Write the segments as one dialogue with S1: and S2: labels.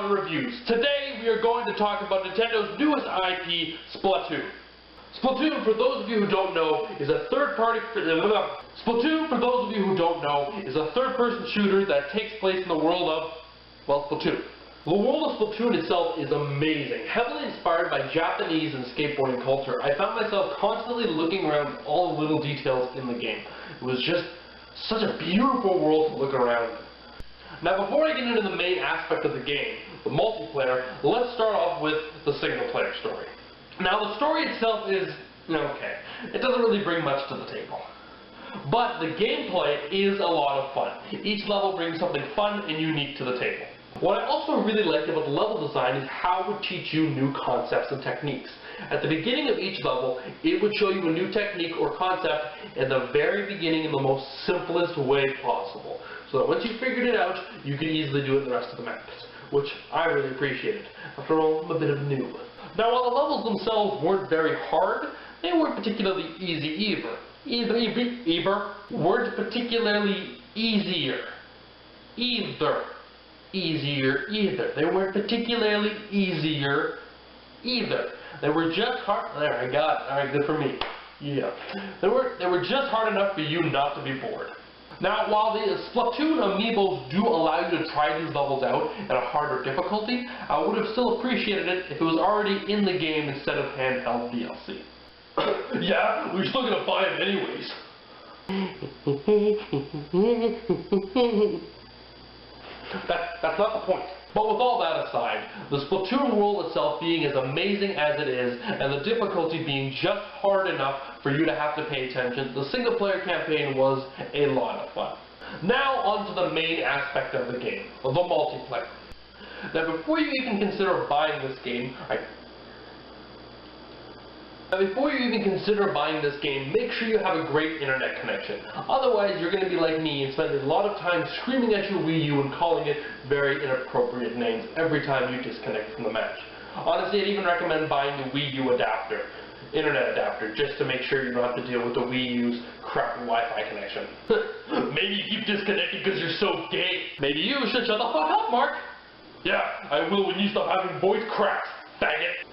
S1: on Reviews. Today we are going to talk about Nintendo's newest IP, Splatoon. Splatoon, for those of you who don't know, is a third-person shooter that takes place in the world of, well, Splatoon. The world of Splatoon itself is amazing. Heavily inspired by Japanese and skateboarding culture, I found myself constantly looking around all the little details in the game. It was just such a beautiful world to look around. Now, before I get into the main aspect of the game, the multiplayer, let's start off with the single-player story. Now, the story itself is okay. It doesn't really bring much to the table. But the gameplay is a lot of fun. Each level brings something fun and unique to the table. What I also really liked about the level design is how it would teach you new concepts and techniques. At the beginning of each level, it would show you a new technique or concept in the very beginning in the most simplest way possible. So that once you figured it out, you could easily do it in the rest of the maps, which I really appreciated. After all, I'm a bit of a noob. Now, while the levels themselves weren't very hard, they weren't particularly easy either. Weren't particularly easier. They weren't particularly easier either. They were just hard. There, I got it. Alright, good for me. Yeah. They were just hard enough for you not to be bored. Now, while the Splatoon amiibos do allow you to try these levels out at a harder difficulty, I would have still appreciated it if it was already in the game instead of handheld DLC. Yeah, we're still gonna buy it anyways. That's not the point. But with all that aside, the Splatoon world itself being as amazing as it is, and the difficulty being just hard enough for you to have to pay attention, the single-player campaign was a lot of fun. Now on to the main aspect of the game, the multiplayer. Now before you even consider buying this game, make sure you have a great internet connection. Otherwise, you're going to be like me and spend a lot of time screaming at your Wii U and calling it very inappropriate names every time you disconnect from the match. Honestly, I'd even recommend buying the Wii U adapter, internet adapter, just to make sure you don't have to deal with the Wii U's crappy Wi-Fi connection. Maybe you keep disconnecting because you're so gay. Maybe you should shut the fuck up, Mark. Yeah, I will when you stop having voice cracks, faggot.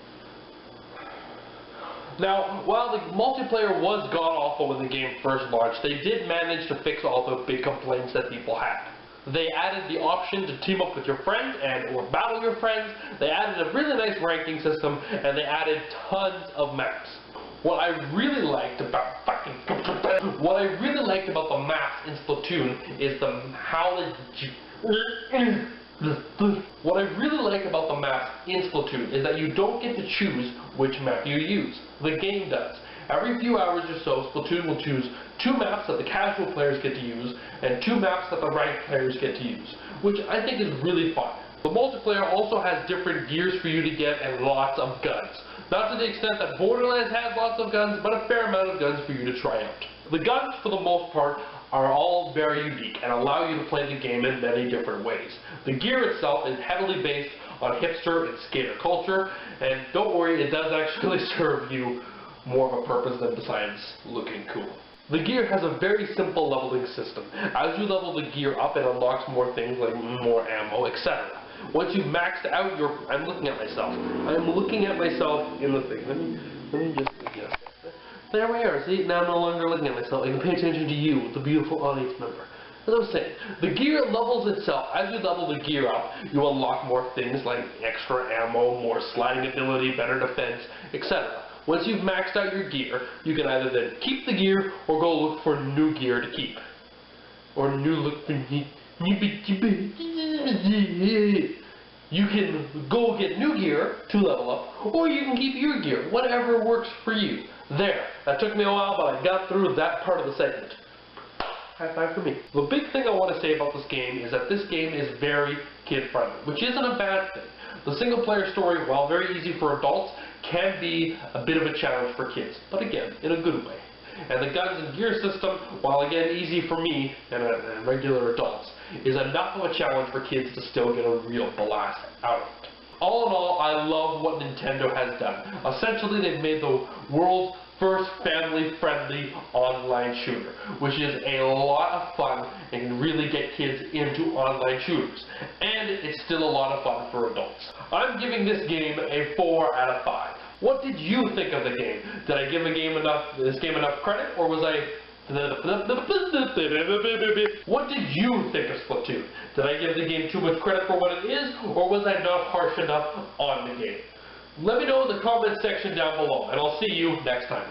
S1: Now, while the multiplayer was god-awful when the game first launched, they did manage to fix all the big complaints that people had. They added the option to team up with your friends or battle your friends, they added a really nice ranking system, and they added tons of maps. What I really liked about the maps in Splatoon is What I really like about the maps in Splatoon is that you don't get to choose which map you use. The game does. Every few hours or so, Splatoon will choose 2 maps that the casual players get to use, and 2 maps that the ranked players get to use, which I think is really fun. The multiplayer also has different gears for you to get and lots of guns. Not to the extent that Borderlands has lots of guns, but a fair amount of guns for you to try out. The guns, for the most part, are all very unique and allow you to play the game in many different ways. The gear itself is heavily based on hipster and skater culture, and don't worry, it does actually serve you more of a purpose than besides looking cool. The gear has a very simple leveling system. As you level the gear up, it unlocks more things like more ammo, etc. Once you've maxed out your... I'm looking at myself in the thing. Let me just... Yeah. There we are. See, now I'm no longer looking at myself. I can pay attention to you, the beautiful audience member. As I was saying, the gear levels itself. As you level the gear up, you unlock more things like extra ammo, more sliding ability, better defense, etc. Once you've maxed out your gear, you can either then keep the gear or go look for new gear to keep. Or you can go get new gear to level up, or you can keep your gear, whatever works for you. There. That took me a while, but I got through that part of the segment. High five for me. The big thing I want to say about this game is that this game is very kid-friendly, which isn't a bad thing. The single-player story, while very easy for adults, can be a bit of a challenge for kids, but again, in a good way. And the guns and gear system, while again easy for me and regular adults, is enough of a challenge for kids to still get a real blast out of it. All in all, I love what Nintendo has done. Essentially, they've made the world's first family-friendly online shooter, which is a lot of fun and can really get kids into online shooters. And it's still a lot of fun for adults. I'm giving this game a 4 out of 5. What did you think of the game? Did I give this game enough credit, or was I... What did you think of Splatoon? Did I give the game too much credit for what it is, or was I not harsh enough on the game? Let me know in the comment section down below, and I'll see you next time.